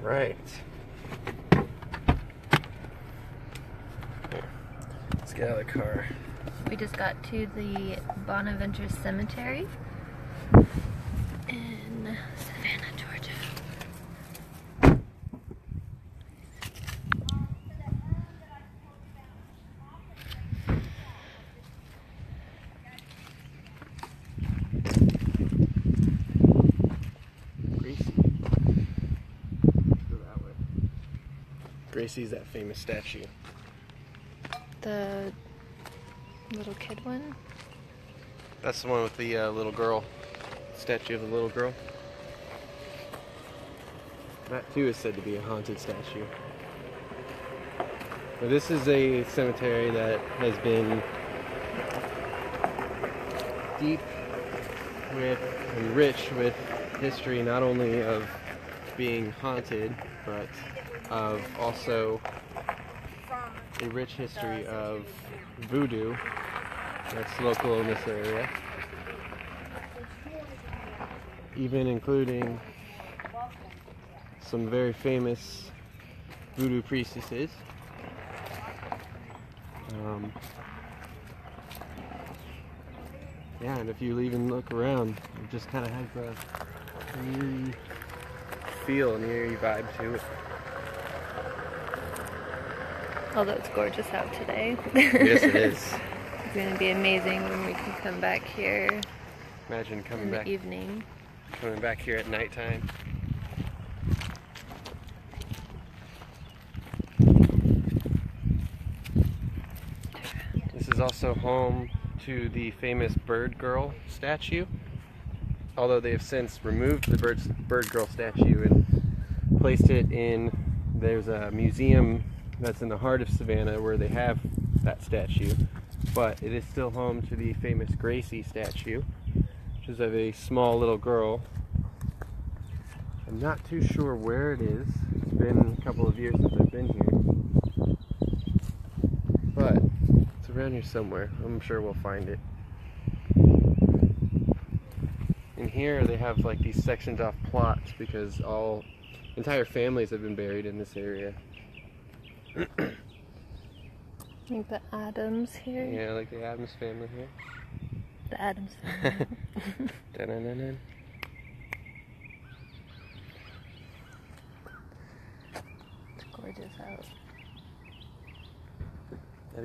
Right. Here, let's get out of the car. We just got to the Bonaventure Cemetery in Savannah, Georgia. Gracie's that famous statue. The little kid one? That's the one with the little girl. Statue of the little girl. That too is said to be a haunted statue. But this is a cemetery that has been deep with and rich with history, not only of being haunted, but of also a rich history of voodoo that's local in this area, even including some very famous voodoo priestesses. Yeah, and if you even look around, it just kind of has an eerie feel, an eerie vibe to it. Although it's gorgeous out today. Yes, it is. It's going to be amazing when we can come back here. Imagine coming in the back evening. Coming back here at nighttime. This is also home to the famous Bird Girl statue. Although they have since removed the Bird Girl statue and placed it in, there's a museum that's in the heart of Savannah where they have that statue, but it is still home to the famous Gracie statue, which is of a small little girl. I'm not too sure where it is. It's been a couple of years since I've been here, but it's around here somewhere. I'm sure we'll find it. In here they have like these sectioned off plots because entire families have been buried in this area. Like the Adams here? Yeah, like the Adams family here. The Adams family. Dun-dun-dun-dun. It's gorgeous out. Yeah,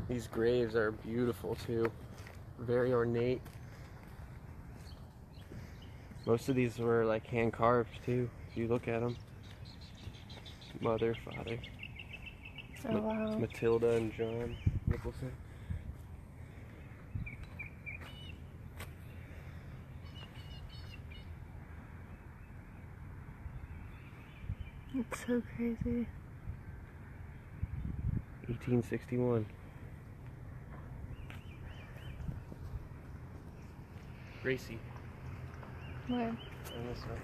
these graves are beautiful too. Very ornate. Most of these were like hand carved too, if you look at them. Mother, father. Oh, wow. Matilda and John Nicholson. It's so crazy. 1861. Gracie. Where? On this one.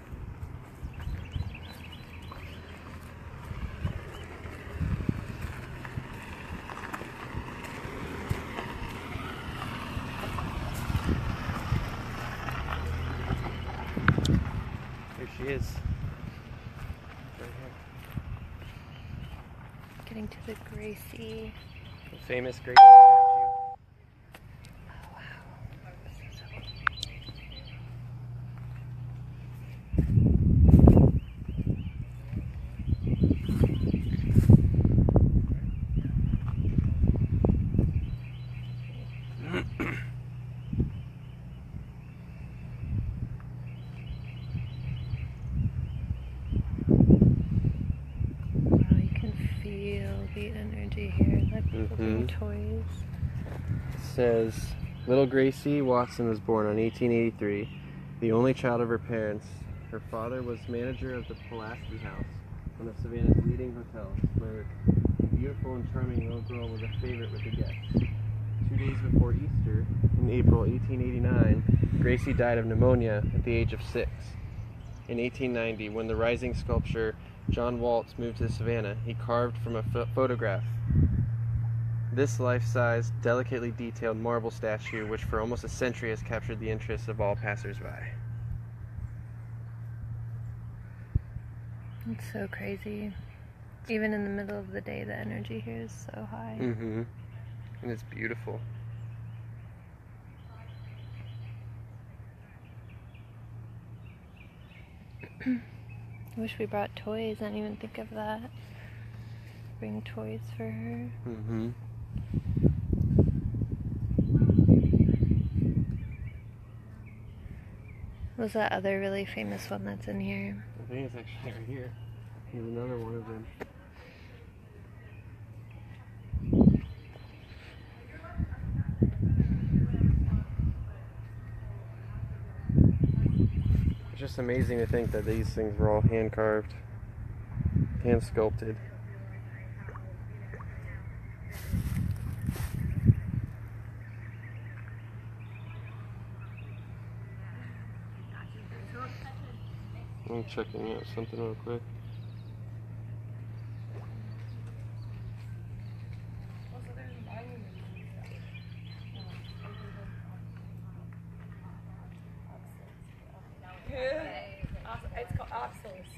There she is. Right here. Getting to the Gracie. The famous Gracie statue. The energy here, like people doing toys. It says, little Gracie Watson was born on 1883, the only child of her parents. Her father was manager of the Pulaski House, one of Savannah's leading hotels, where the beautiful and charming little girl was a favorite with the guests. 2 days before Easter, in April 1889, Gracie died of pneumonia at the age of 6. In 1890, when the rising sculptor John Waltz moved to Savannah, he carved from a photograph this life-size, delicately detailed marble statue, which for almost a century has captured the interest of all passers-by. It's so crazy. Even in the middle of the day, the energy here is so high. Mm-hmm. And it's beautiful. I wish we brought toys. I didn't even think of that. Bring toys for her. Mm-hmm. What's that other really famous one that's in here? I think it's actually right here. Here's another one of them. It's just amazing to think that these things were all hand carved, hand sculpted. I'm checking out something real quick. It's called obelisk.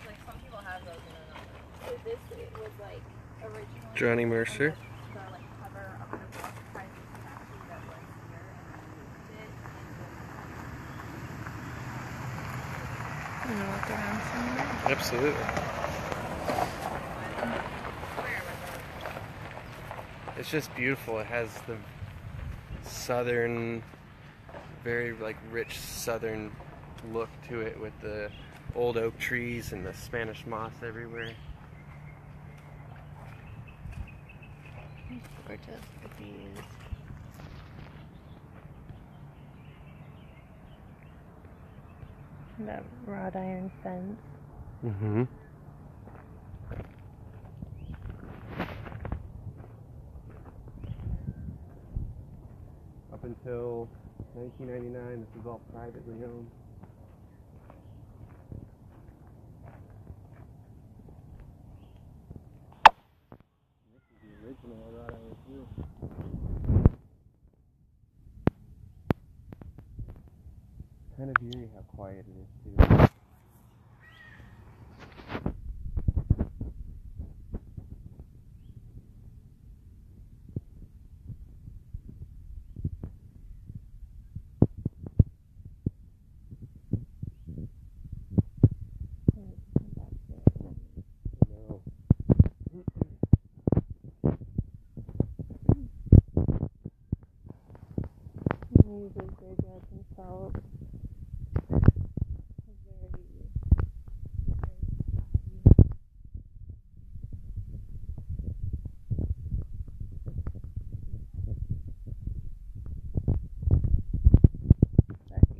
Like some people have those and they're not. So this it was like originally Johnny Mercer. the like cover of the book prizes statue that was here and then we moved it. I'm gonna walk around somewhere. Absolutely. It's just beautiful. It has the southern, very like rich southern look to it with the old oak trees and the Spanish moss everywhere. Gorgeous with these. That wrought iron fence. Mm-hmm. Up until 1999, this was all privately owned. This is the original wrought iron too. Kind of eerie how quiet it is too. No. Usually graveyards themselves.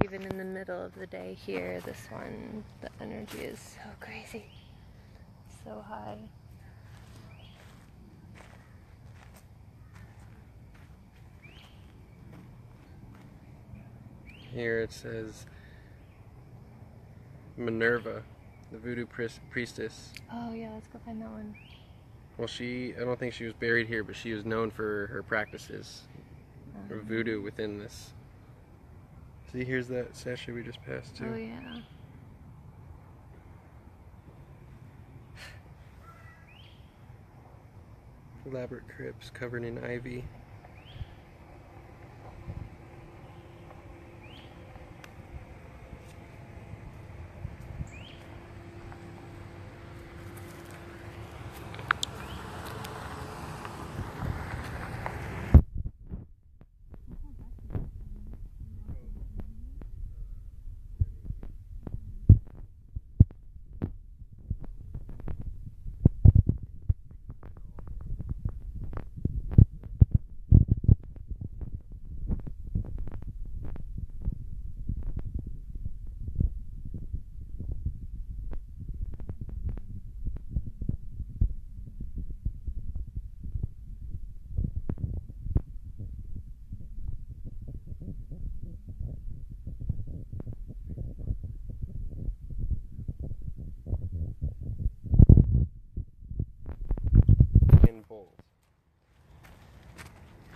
Even in the middle of the day here, this one, the energy is so crazy. So high. Here it says Minerva, the voodoo priestess. Oh yeah, let's go find that one. Well, I don't think she was buried here, but she was known for her practices, or voodoo within this. See, here's that statue we just passed too. Oh yeah. Elaborate crypts covered in ivy.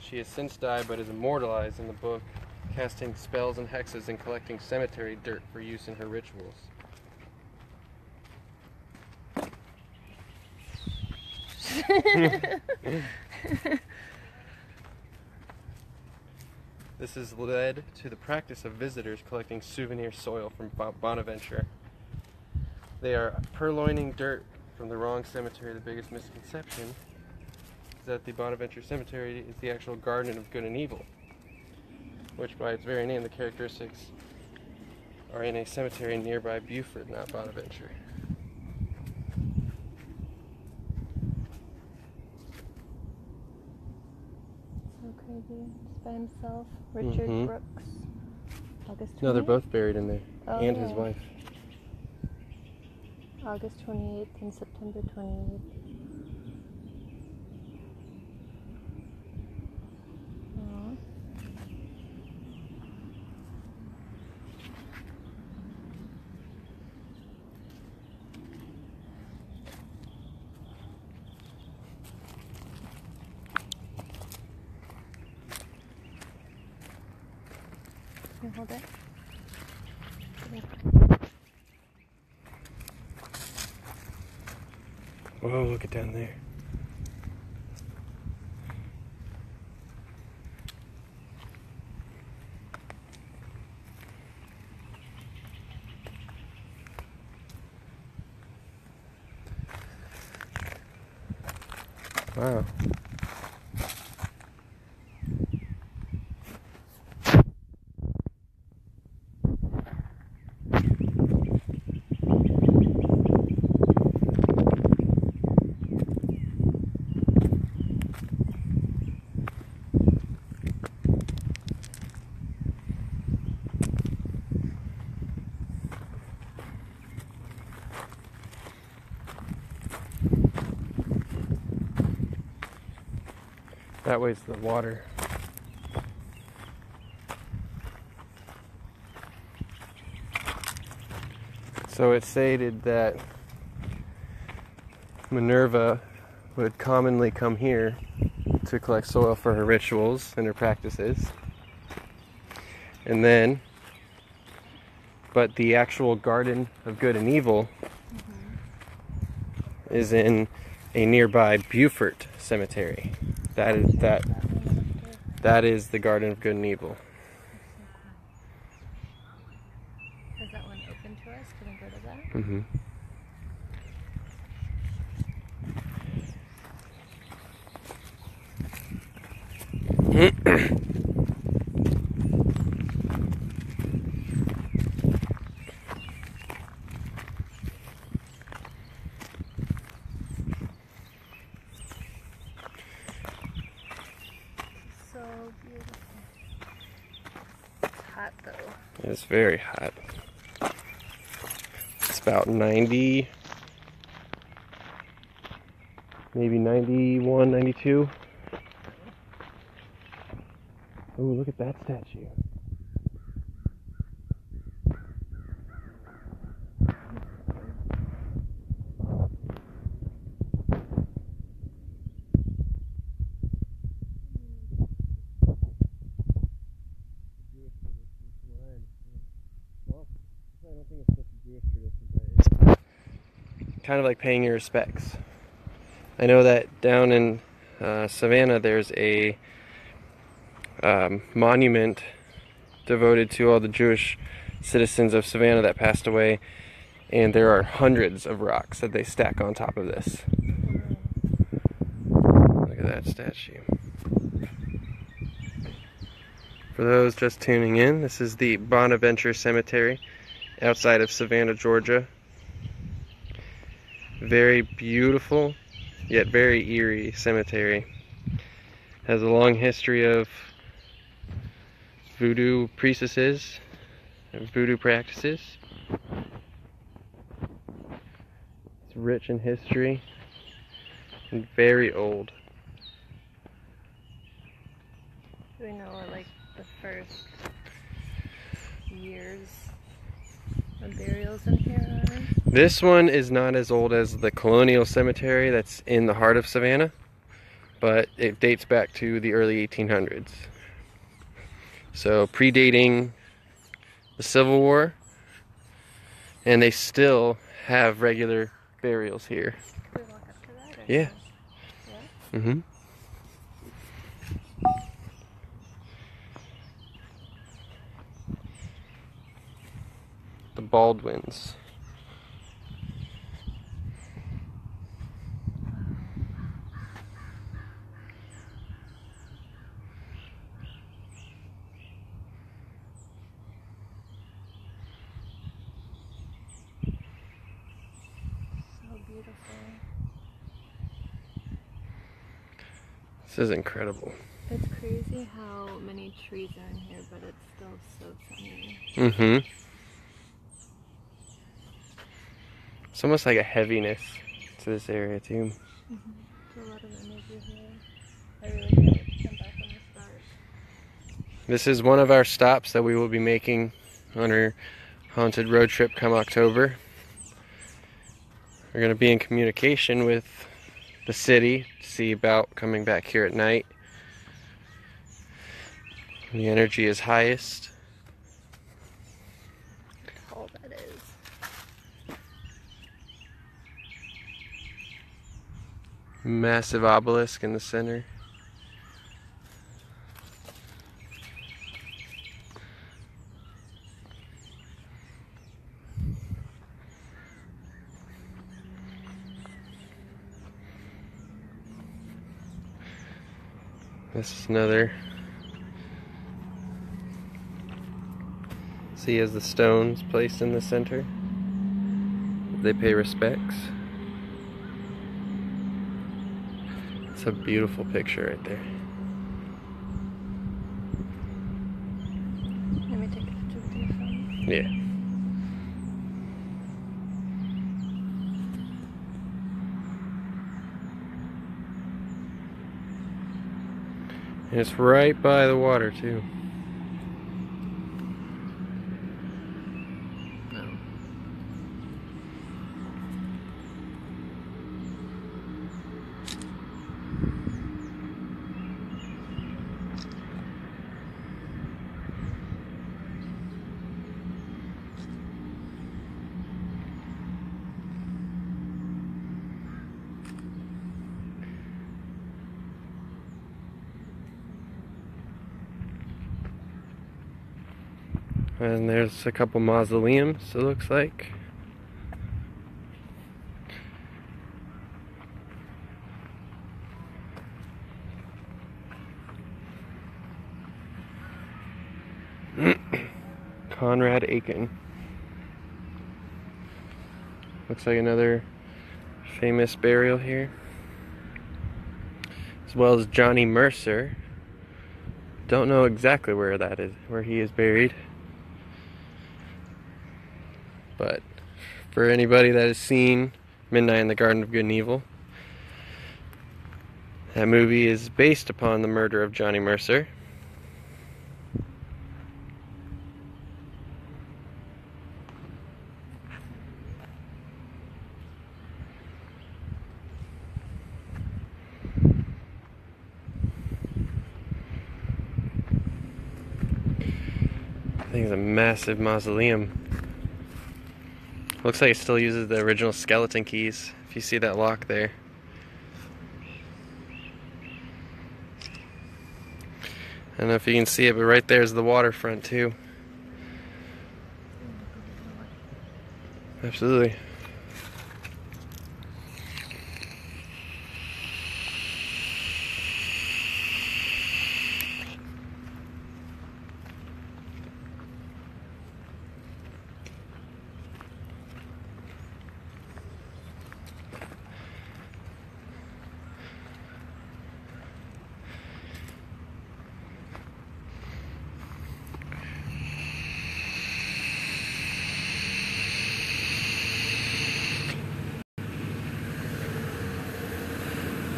She has since died, but is immortalized in the book, casting spells and hexes and collecting cemetery dirt for use in her rituals. This has led to the practice of visitors collecting souvenir soil from Bonaventure. They are purloining dirt from the wrong cemetery. The biggest misconception is that the Bonaventure Cemetery is the actual garden of good and evil, which by its very name, the characteristics are in a cemetery nearby Beaufort, not Bonaventure. So crazy. Just by himself. Richard Brooks. August 28th? No, they're both buried in there, Oh, and yeah. his wife. August 28th and September 28th. Aww. Can you hold it? Whoa, look at down there. Wow. That way's the water. So it's stated that Minerva would commonly come here to collect soil for her rituals and her practices. And then, but the actual Garden of Good and Evil is in a nearby Beaufort cemetery. That is the Garden of Good and Evil. Is that one open to us? Can we go to that? Mm-hmm. So beautiful. It's hot though. It's very hot. It's about 90, maybe 91, 92. Oh, look at that statue. I don't think it's just a Jewish tradition, but it's kind of like paying your respects. I know that down in Savannah there's a monument devoted to all the Jewish citizens of Savannah that passed away, and there are hundreds of rocks that they stack on top of this. Look at that statue. For those just tuning in, this is the Bonaventure Cemetery outside of Savannah, Georgia. Very beautiful, yet very eerie cemetery. Has a long history of voodoo priestesses and voodoo practices. It's rich in history and very old. Do we know what, like, the first years of burials in here are? This one is not as old as the colonial cemetery that's in the heart of Savannah, but it dates back to the early 1800s. So predating the Civil War, and they still have regular burials here. Can we walk up to that? Or Yeah. Mm-hmm. The Baldwins. So beautiful. This is incredible. It's crazy how many trees are in here, but it's still so sunny. Mm-hmm. It's almost like a heaviness to this area too. There's a lot of energy here. I really can't wait to come back when it's dark. This is one of our stops that we will be making on our haunted road trip come October. We're going to be in communication with the city to see about coming back here at night. The energy is highest. How tall that is. Massive obelisk in the center. This is another. See, as the stones placed in the center, they pay respects. It's a beautiful picture right there. Let me take a picture with your phone. Yeah. And it's right by the water too. And there's a couple mausoleums, it looks like. Conrad Aiken. Looks like another famous burial here. As well as Johnny Mercer. Don't know exactly where that is, where he is buried. But for anybody that has seen Midnight in the Garden of Good and Evil, that movie is based upon the murder of Johnny Mercer. I think it's a massive mausoleum. Looks like it still uses the original skeleton keys, if you see that lock there. I don't know if you can see it, but right there's the waterfront too. Absolutely.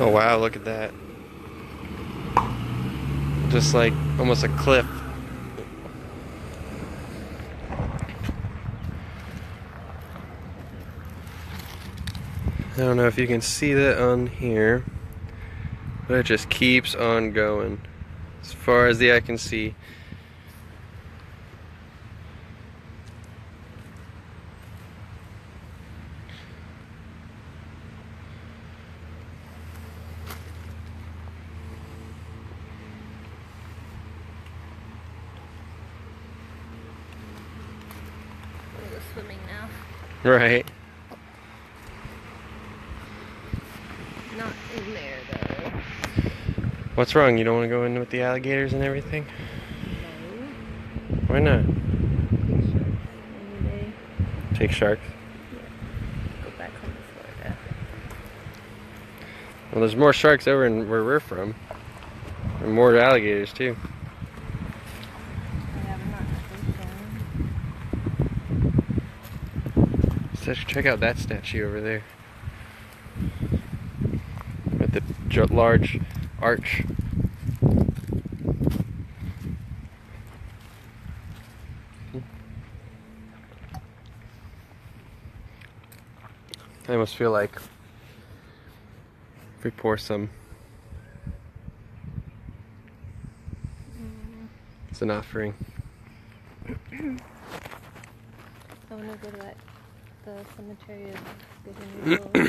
Oh wow, look at that. Just like almost a cliff. I don't know if you can see that on here, but it just keeps on going as far as the eye can see. swimming now. Right. Not in there though. What's wrong? You don't want to go in with the alligators and everything? No. Why not? Take sharks any day. Take sharks? Yeah. Go back home to Florida. Well, there's more sharks over in where we're from. And more alligators too. Yeah, we're not in the ocean. So check out that statue over there. With the large arch. I almost feel like if we pour some, it's an offering. I want to go to the cemetery of Good and Evil after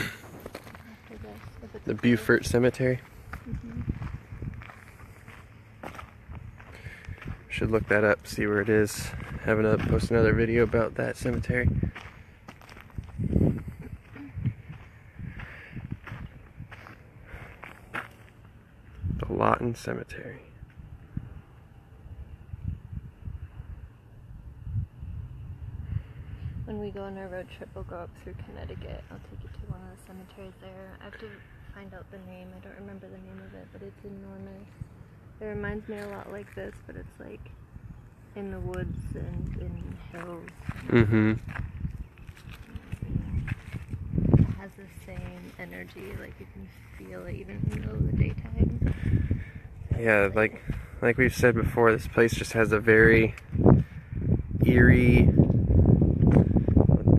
this, if it's The closed. Beaufort Cemetery. Should look that up, see where it is. Post another video about that cemetery. The Lawton Cemetery. When we go on our road trip, we'll go up through Connecticut. I'll take you to one of the cemeteries there. I have to find out the name. I don't remember the name of it, but it's enormous. It reminds me a lot like this, but it's like in the woods and in hills. Mm-hmm. It has the same energy, like you can feel it even in the middle of the daytime. Yeah, like we've said before, this place just has a very eerie,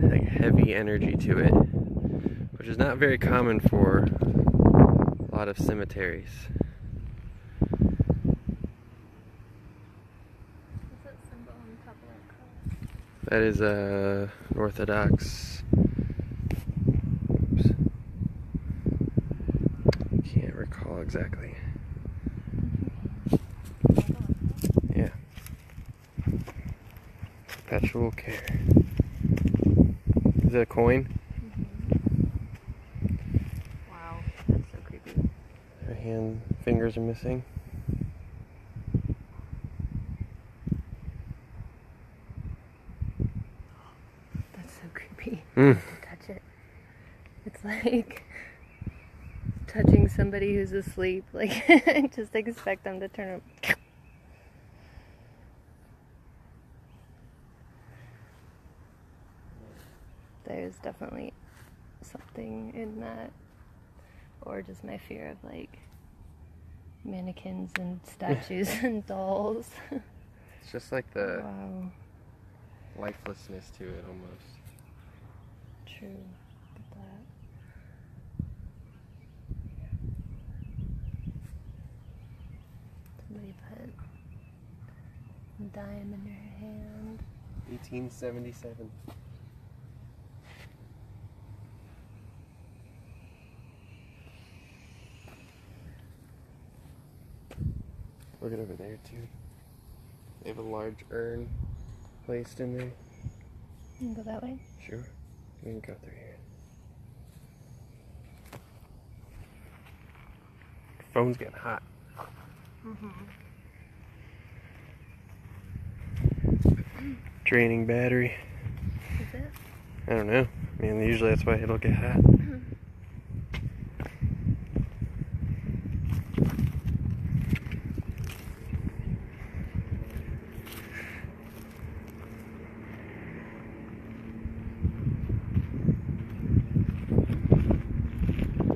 like heavy energy to it, which is not very common for a lot of cemeteries. What's that symbol on top of that cross? That is an Orthodox. Oops. Can't recall exactly. Yeah. Perpetual care. Is it a coin? Wow, that's so creepy. Her fingers are missing. That's so creepy. Mm. Touch it. It's like touching somebody who's asleep. Like, just expect them to turn around. There's definitely something in that, or just my fear of like mannequins and statues and dolls. It's just like the Wow, lifelessness to it almost. true. Look at that. Somebody put a dime in her hand. 1877. Look at over there too. They have a large urn placed in there. You can go that way. Sure. We can go through here. Phone's getting hot. Draining battery. Is it? I don't know. I mean, usually that's why it'll get hot.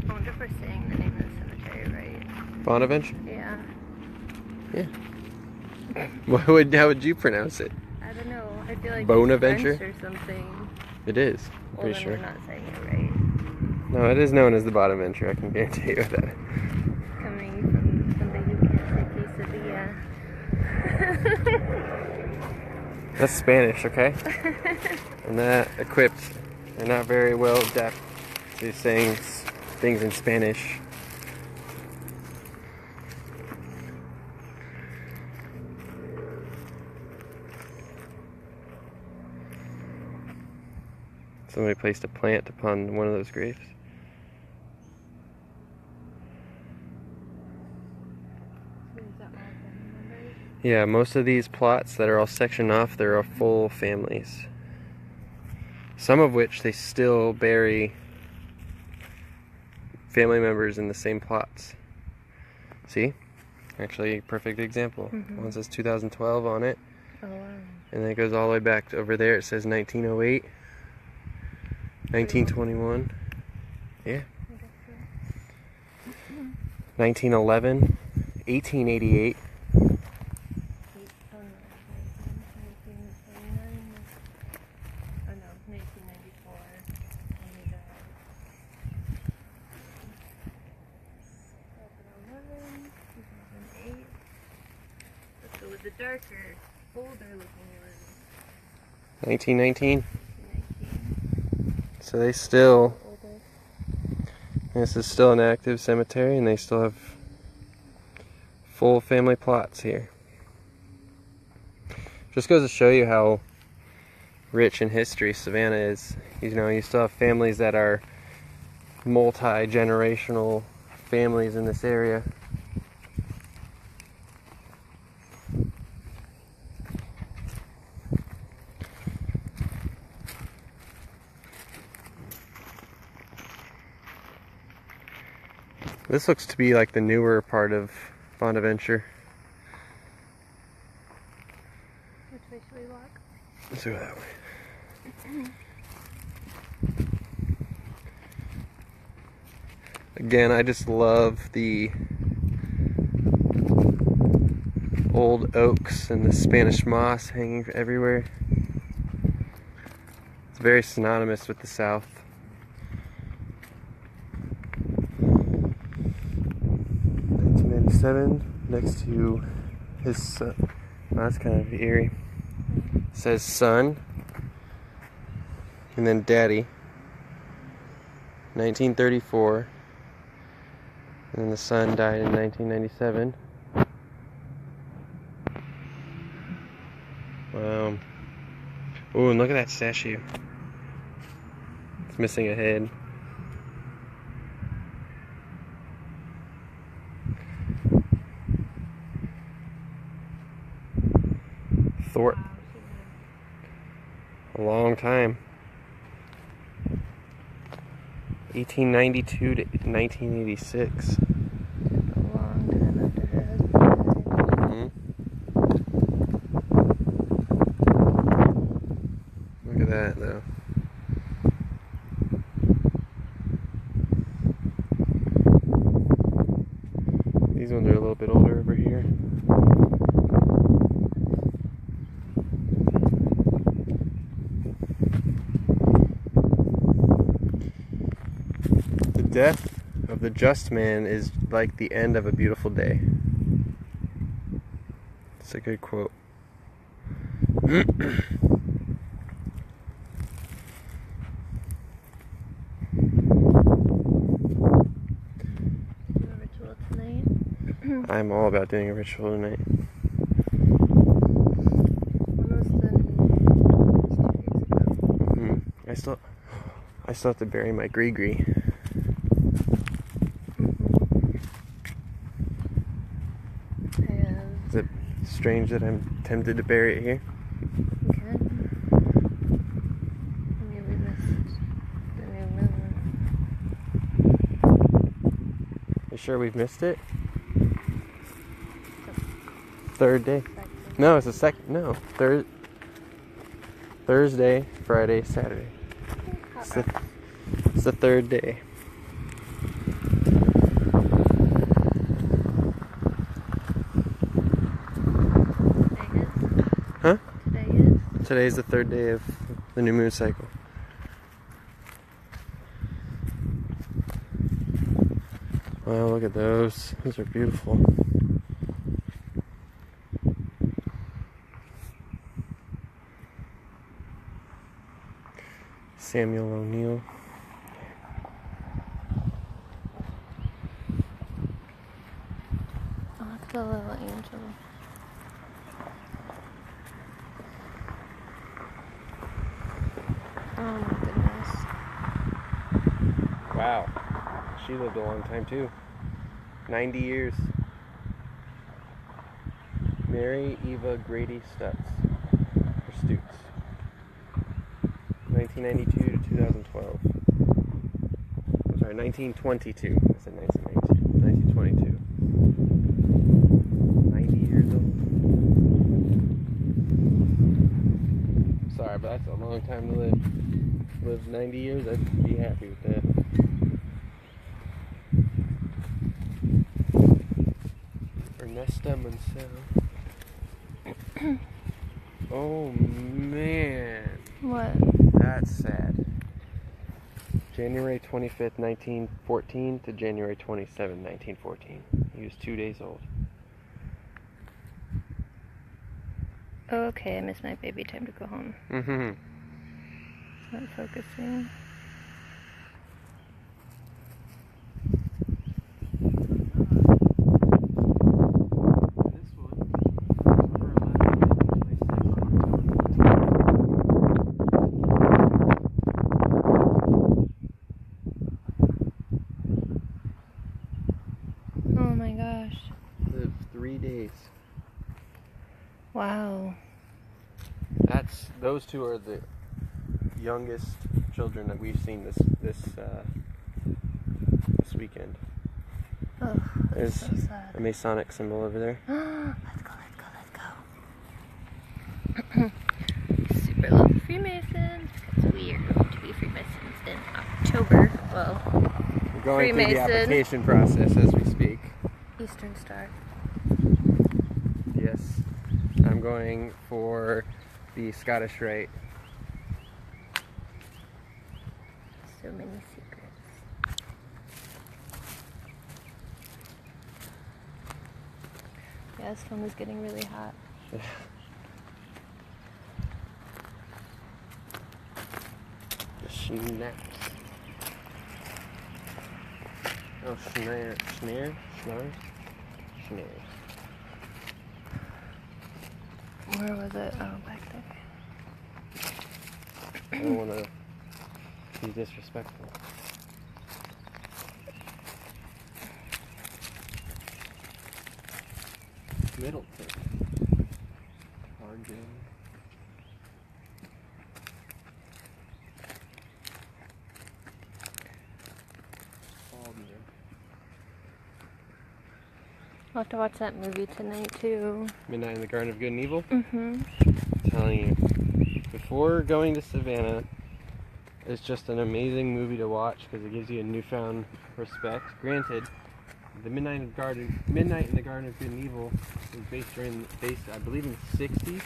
I wonder if we're saying the name of the cemetery right. Bonaventure? Yeah. Yeah. How would you pronounce it? I don't know. I feel like Bonaventure? it's French or something. It is. I'm Well, pretty then sure. we're not saying it right. No, it is known as the Bonaventure. I can guarantee you that. Coming from somebody who can't say quesadilla. That's Spanish, okay? I'm not equipped. They're not very well adept to saying things in Spanish. Somebody placed a plant upon one of those graves. So is that all family members? Yeah, most of these plots that are all sectioned off, they're all full families. Some of which they still bury family members in the same plots. See? Actually, perfect example. One says 2012 on it. Oh, wow. And then it goes all the way back to over there. It says 1908, 1921. Yeah. 1911, 1888. Oh no, 1994. And 2008. Let's go with the darker, older looking one. 1919. 19. So they still, Older. this is still an active cemetery, and they still have full family plots here. Just goes to show you how rich in history Savannah is. You know, you still have families that are multi-generational families in this area. This looks to be like the newer part of Bonaventure. Which way should we walk? Let's go that way. Again, I just love the old oaks and the Spanish moss hanging everywhere. It's very synonymous with the South. 1997, next to his son. Oh, that's kind of eerie. It says son, and then daddy. 1934. And then the son died in 1997. Wow. Ooh, and look at that statue. It's missing a head. Thorpe. A long time. 1892 to 1986. A long time after her husband died. Look at that, though. These ones are a little bit older over here. The death of the just man is like the end of a beautiful day. It's a good quote. Ritual tonight. I'm all about doing a ritual tonight. When was the New Year's? 2 days ago. I still have to bury my gree-gree. Is it strange that I'm tempted to bury it here? Okay. I mean, we missed the new moon. You sure we've missed it? Third day. No, it's the second. No, Thursday, Friday, Saturday. It's the third day. Huh? Today is? Today's the third day of the new moon cycle. Wow, look at those. Those are beautiful. Samuel O'Neill. Oh, look at the little angel. Oh my goodness. She lived a long time too. 90 years. Mary Eva Grady Stutz. Or Stutz. 1992 to 2012. I'm sorry, 1922. I said 1992. 1922. 90 years old. Sorry, but that's a long time to live. Live 90 years, I'd be happy with that. Ernesta Mansell. Oh man. What? That's sad. January 25th, 1914 to January 27th, 1914. He was 2 days old. Oh, okay, I missed my baby. Time to go home. Mm-hmm. It's not focusing. This one, October 11, Oh my gosh. lived 3 days. Wow. Those two are the youngest children that we've seen this weekend. Oh, There's that's so sad. a Masonic symbol over there. Let's go. Super love Freemasons because we are going to be Freemasons in October. Well, We're going through the Freemason. application process as we speak. Eastern Star. Yes. I'm going for the Scottish Rite. So many secrets. Yeah, this phone is getting really hot. The snaps. Oh, snares. Where was it? Oh, back there. I don't want to be disrespectful. Middleton. Argin. I'll have to watch that movie tonight too. Midnight in the Garden of Good and Evil. Mm-hmm. I'm telling you, before going to Savannah, it's just an amazing movie to watch because it gives you a newfound respect. Granted, the Midnight in the Garden of Good and Evil was based, I believe, in the 60s,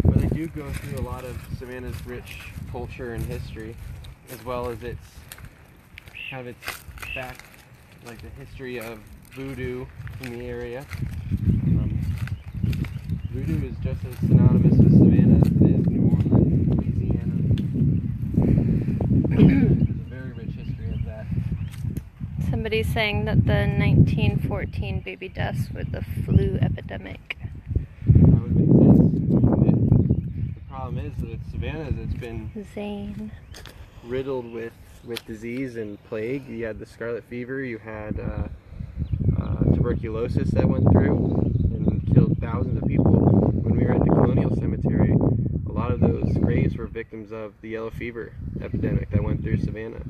where they do go through a lot of Savannah's rich culture and history, as well as its back, like the history of voodoo in the area. Voodoo is just as synonymous with Savannah as it is New Orleans, Louisiana. There's a very rich history of that. Somebody's saying that the 1914 baby deaths were the flu epidemic. That would make sense. The problem is that Savannah, it's been Zane. riddled with disease and plague. You had the scarlet fever, you had tuberculosis that went through and killed thousands of people. When we were at the Colonial Cemetery, a lot of those graves were victims of the yellow fever epidemic that went through Savannah.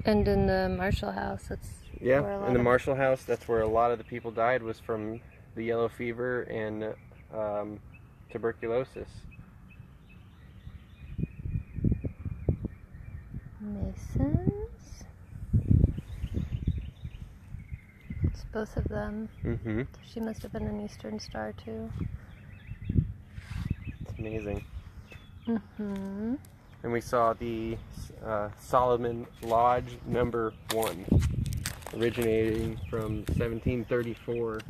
And in the Marshall House, that's where a Yeah, lot in the of- Marshall House, that's where a lot of the people died, was from the yellow fever and tuberculosis. Masons. It's both of them. Mm-hmm. She must have been an Eastern Star too. It's amazing. Mm-hmm. And we saw the Solomon Lodge number 1, originating from 1734.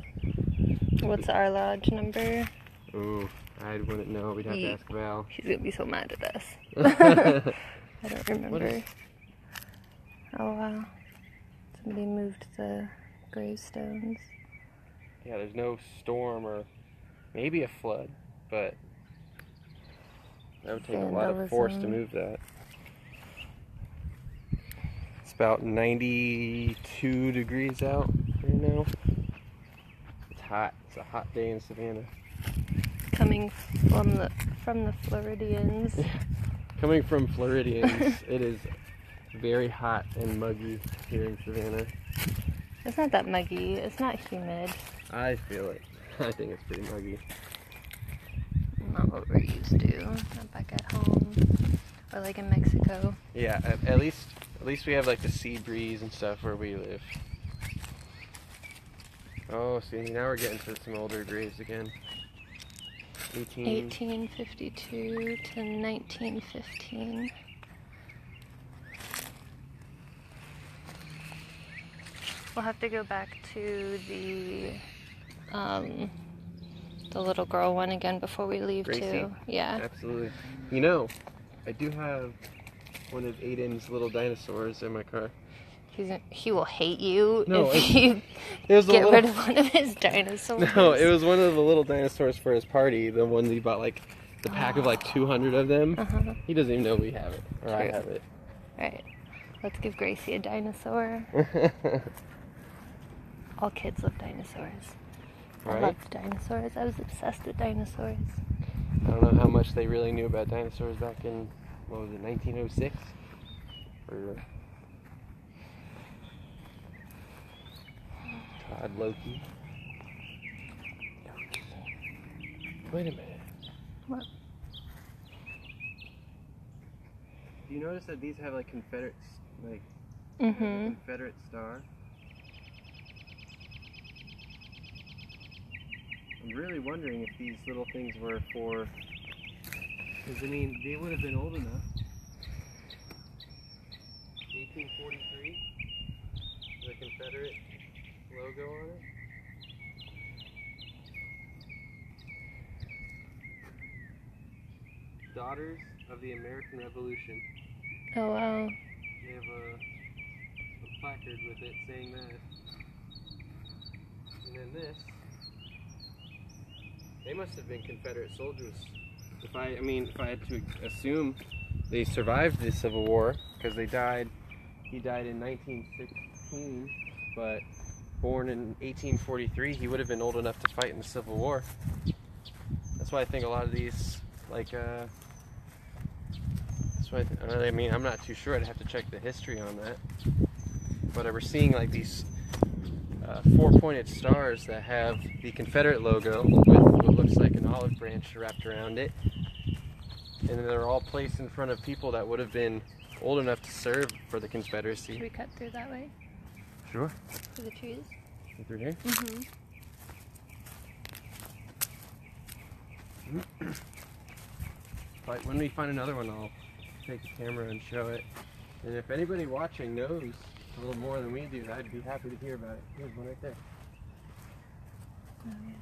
What's our lodge number? Ooh, I wouldn't know. We'd have to ask Val. She's gonna be so mad at us. I don't remember. What is- Oh wow. Somebody moved the gravestones. Yeah, there's no storm or maybe a flood, but that would take a lot of force to Vandalism. move that. It's about 92 degrees out right now. It's hot. It's a hot day in Savannah. Coming from the Floridians. Coming from Floridians, it is very hot and muggy here in Savannah. It's not that muggy. It's not humid. I feel it. I think it's pretty muggy. Not what we're used to. Not back at home. Or like in Mexico. Yeah, at least we have like the sea breeze and stuff where we live. Oh, see, now we're getting to some older graves again. 1852 to 1915. We'll have to go back to the little girl one again before we leave Gracie? too. Yeah. Absolutely. You know, I do have one of Aiden's little dinosaurs in my car. He will hate you No, if you get rid of one of his dinosaurs. No, it was one of the little dinosaurs for his party. The one that he bought, like, the pack of like 200 of them. Uh-huh. He doesn't even know we have it, or I True. have it. Alright, let's give Gracie a dinosaur. All kids love dinosaurs. I Right? loved dinosaurs. I was obsessed with dinosaurs. I don't know how much they really knew about dinosaurs back in, what was it, 1906? Or Todd Loki. Wait a minute. What? Do you notice that these have like Confederate, like Mm-hmm. Confederate star? I'm really wondering if these little things were for, because I mean, they would have been old enough. 1843, the Confederate logo on it. Daughters of the American Revolution. Oh wow. They have a placard with it saying that. And then this. They must have been Confederate soldiers. If I had to assume they survived the Civil War, because he died in 1916, but born in 1843, he would have been old enough to fight in the Civil War. That's why I think a lot of these, like, I mean, I'm not too sure. I'd have to check the history on that. But we're seeing like these four-pointed stars that have the Confederate logo with what looks like an olive branch wrapped around it. And they're all placed in front of people that would have been old enough to serve for the Confederacy. Should we cut through that way? Sure. Through the trees? Through here? Mm-hmm. But when we find another one, I'll take the camera and show it. And if anybody watching knows a little more than we do, I'd be happy to hear about it. Here's one right there. Oh, yeah.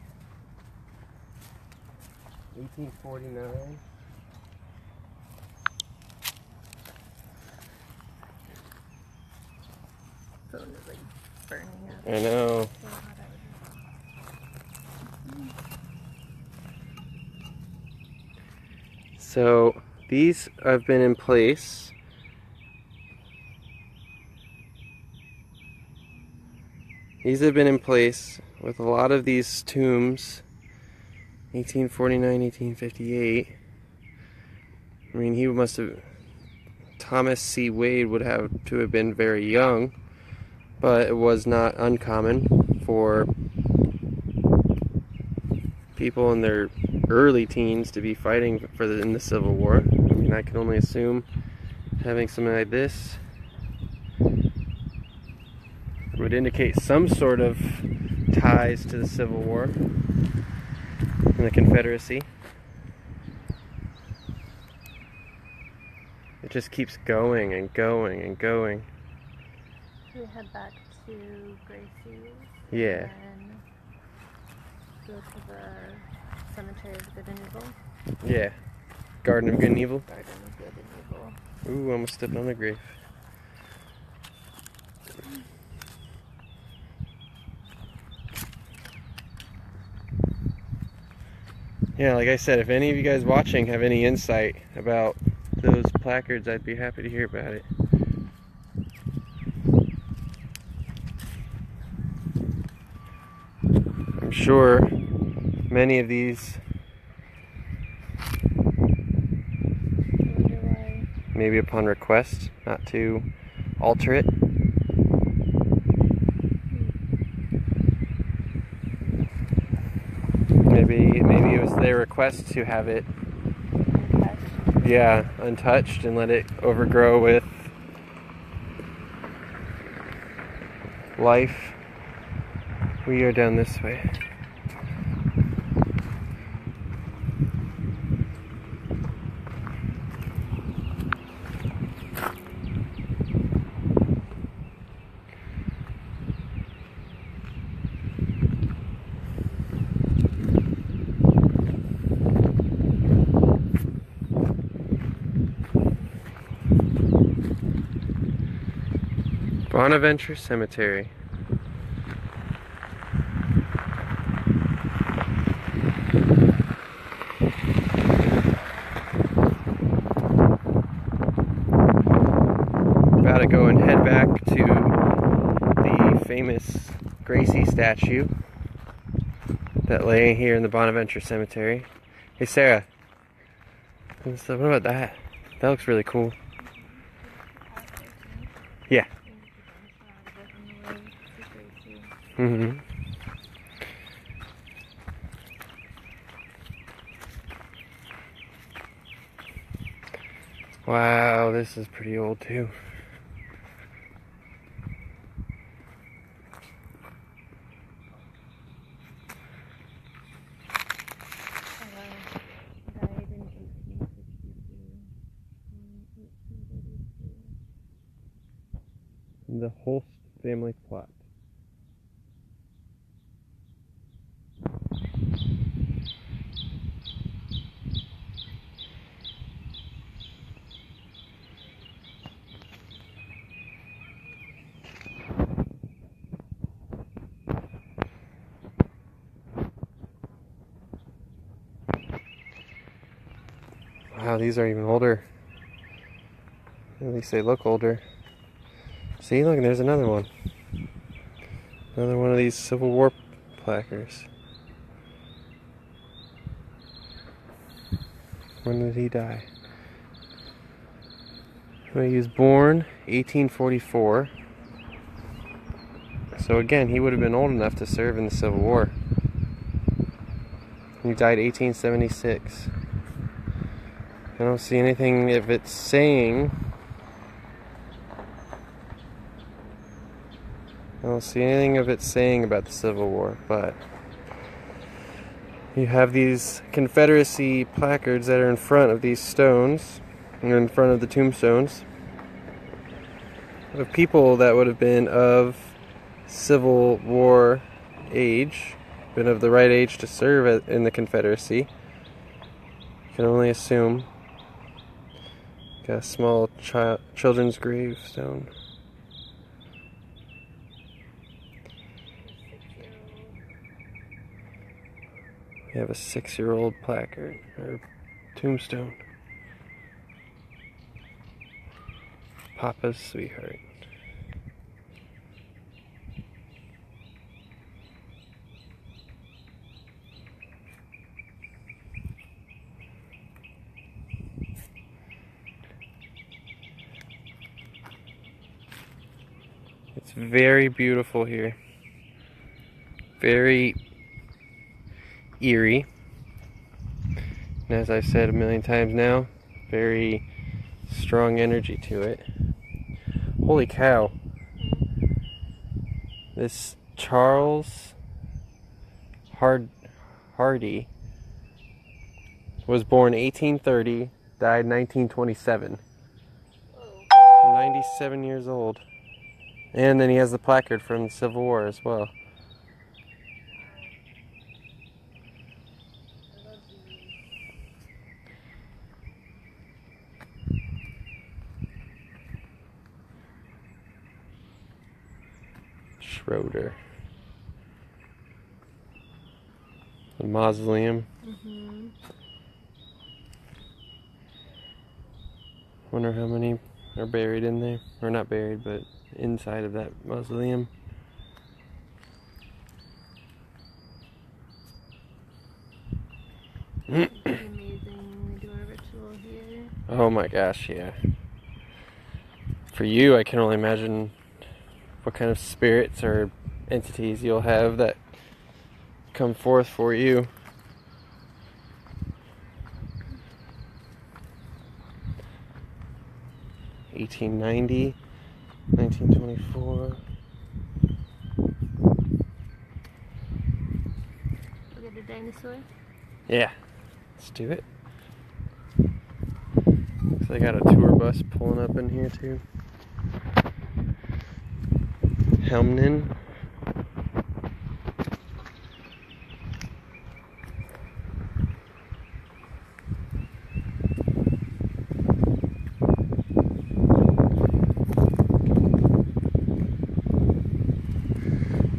1849. Phone is like burning up. I know. So hot out. So these have been in place. These have been in place with a lot of these tombs. 1849, 1858. I mean, he must have, Thomas C. Wade would have to have been very young, but it was not uncommon for people in their early teens to be fighting in the Civil War. I mean, I can only assume having something like this would indicate some sort of ties to the Civil War and the Confederacy. It just keeps going and going and going. Should we head back to Gracie's? Yeah. And then go to the Cemetery of Good and Evil? Yeah. Garden of Good and Evil. Garden of Good and Evil. Ooh, almost stepped on a grave. Yeah, like I said, if any of you guys watching have any insight about those placards, I'd be happy to hear about it. I'm sure many of these, maybe upon request, not to alter it. Maybe it was their request to have it, yeah, untouched and let it overgrow with life. We are down this way. Bonaventure Cemetery. About to go and head back to the famous Gracie statue that lay here in the Bonaventure Cemetery. Hey Sarah, what about that? That looks really cool. Yeah. Mm-hmm. Wow, this is pretty old too. The Holst family plot. Wow, these are even older. At least they look older. See, look, there's another one. Another one of these Civil War placards. When did he die? Well, he was born 1844. So again, he would have been old enough to serve in the Civil War. He died 1876. I don't see anything if it's saying. I don't see anything of it saying about the Civil War, but you have these Confederacy placards that are in front of these stones, and in front of the tombstones, of people that would have been of Civil War age, been of the right age to serve in the Confederacy. You can only assume. Got a small children's gravestone. We have a 6-year-old placard, or tombstone. Papa's sweetheart. It's very beautiful here. Very eerie. And as I've said a million times now, very strong energy to it. Holy cow. This Charles Hardy was born 1830, died 1927. 97 years old. And then he has the placard from the Civil War as well. Schroeder. The mausoleum. Wonder how many are buried in there. Or not buried, but inside of that mausoleum. Oh my gosh, yeah. For you, I can only imagine what kind of spirits or entities you'll have that come forth for you. $1890, 1924. Look at the dinosaur. Yeah, let's do it. So they got a tour bus pulling up in here too. Helmnen.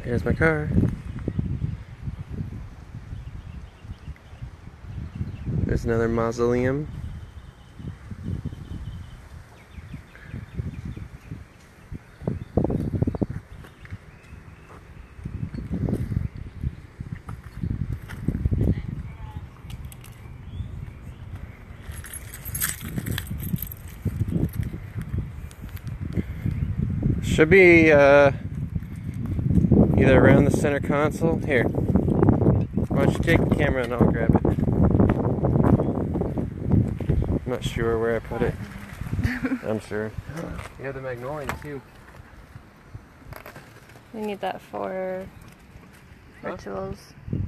Here's my car. There's another mausoleum. Should be either around the center console. Here, why don't you take the camera and I'll grab it. I'm not sure where I put it. I'm sure. You have the magnolia too. We need that for Huh? rituals. We'll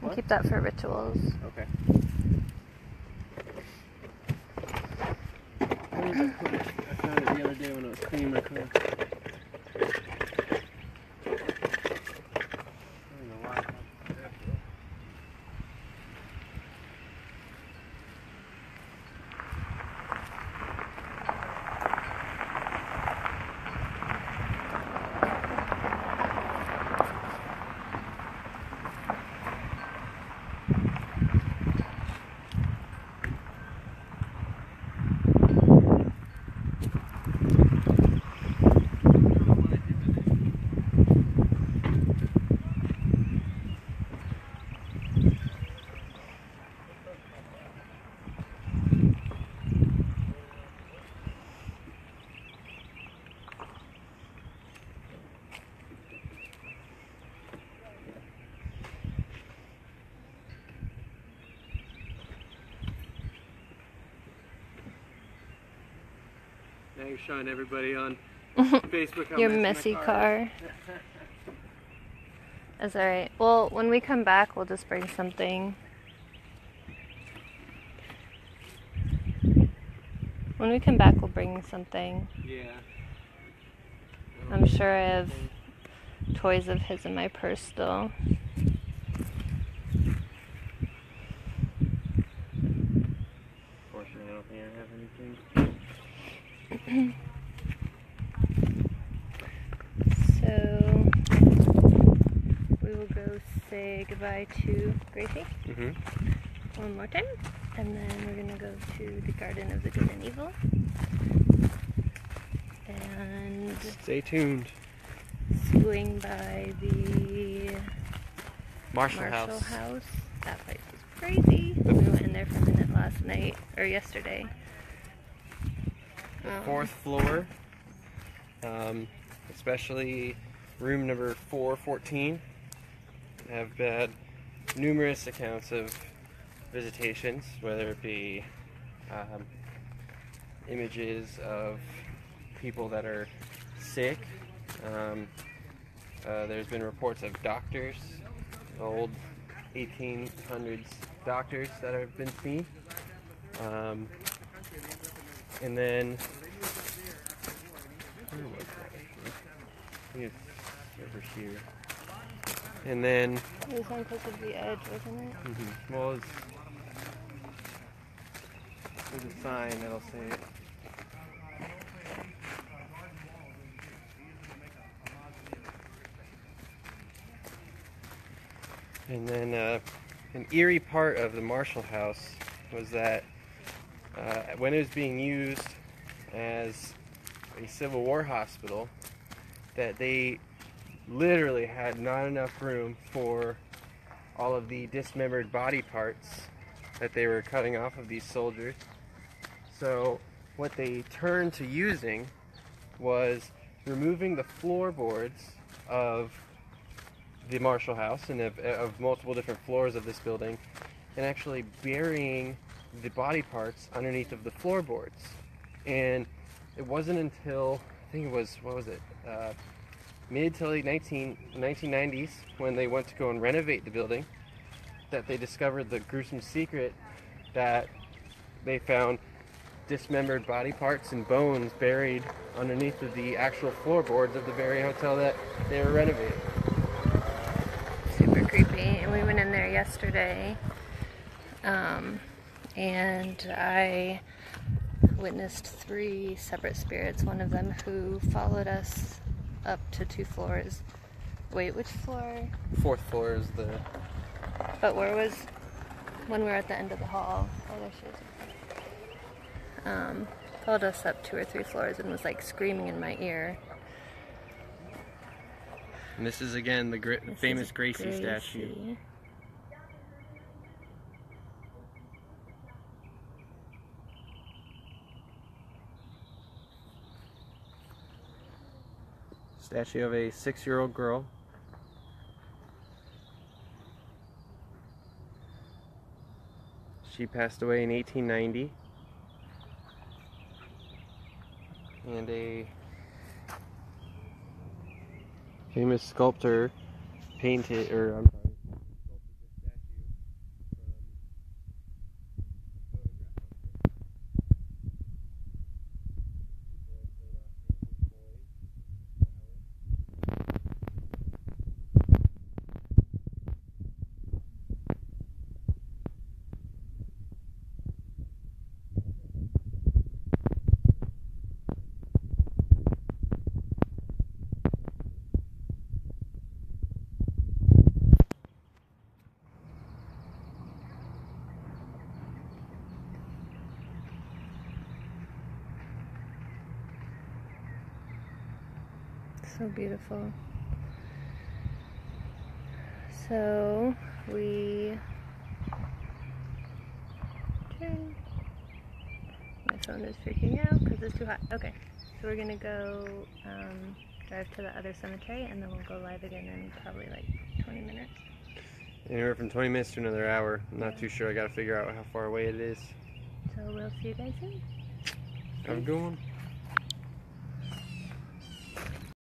What? keep that for rituals. Okay. I found it the other day when I was cleaning my car. Now you're showing everybody on Facebook how Your messy messy my car. That's alright. Well, when we come back, we'll just bring something. When we come back, we'll bring something. Yeah. I'm sure I have toys of his in my purse still. Unfortunately, I don't think I have anything. So we will go say goodbye to Gracie one more time, and then we're gonna go to the Garden of the Good and Evil, and Stay tuned. swing by the Marshall Marshall House. House. That place was crazy. We went in there for a minute last night, or yesterday. The fourth floor, especially room number 414, have had numerous accounts of visitations, whether it be images of people that are sick. There's been reports of doctors, old 1800s doctors that have been seen. And then, where was that? I think it's over here. And then, It was on Cliff of the Edge, wasn't it? well, there's a sign that'll say it. And then an eerie part of the Marshall House was that when it was being used as a Civil War hospital, that they literally had not enough room for all of the dismembered body parts that they were cutting off of these soldiers. So what they turned to using was removing the floorboards of the Marshall House and of multiple different floors of this building, and actually burying the body parts underneath of the floorboards. And it wasn't until, I think it was, what was it, mid to late 1990s, when they went to go and renovate the building, that they discovered the gruesome secret that they found dismembered body parts and bones buried underneath of the actual floorboards of the very hotel that they were renovating. Super creepy. And we went in there yesterday, and I witnessed 3 separate spirits. One of them who followed us up to 2 floors. Wait, which floor? 4th floor is the... But where was, when we were at the end of the hall? Oh, there she is. Followed us up 2 or 3 floors and was like screaming in my ear. And this is again the famous Gracie statue. Statue of a 6-year-old girl. She passed away in 1890. And a famous sculptor painted, or I'm sorry, sculpted this statue So beautiful. So we turn. My phone is freaking out because it's too hot. Okay, so we're gonna go drive to the other cemetery, and then we'll go live again in probably like 20 minutes. Anywhere from 20 minutes to another hour. I'm not too sure. I gotta figure out how far away it is. So we'll see you guys soon. Have a good one.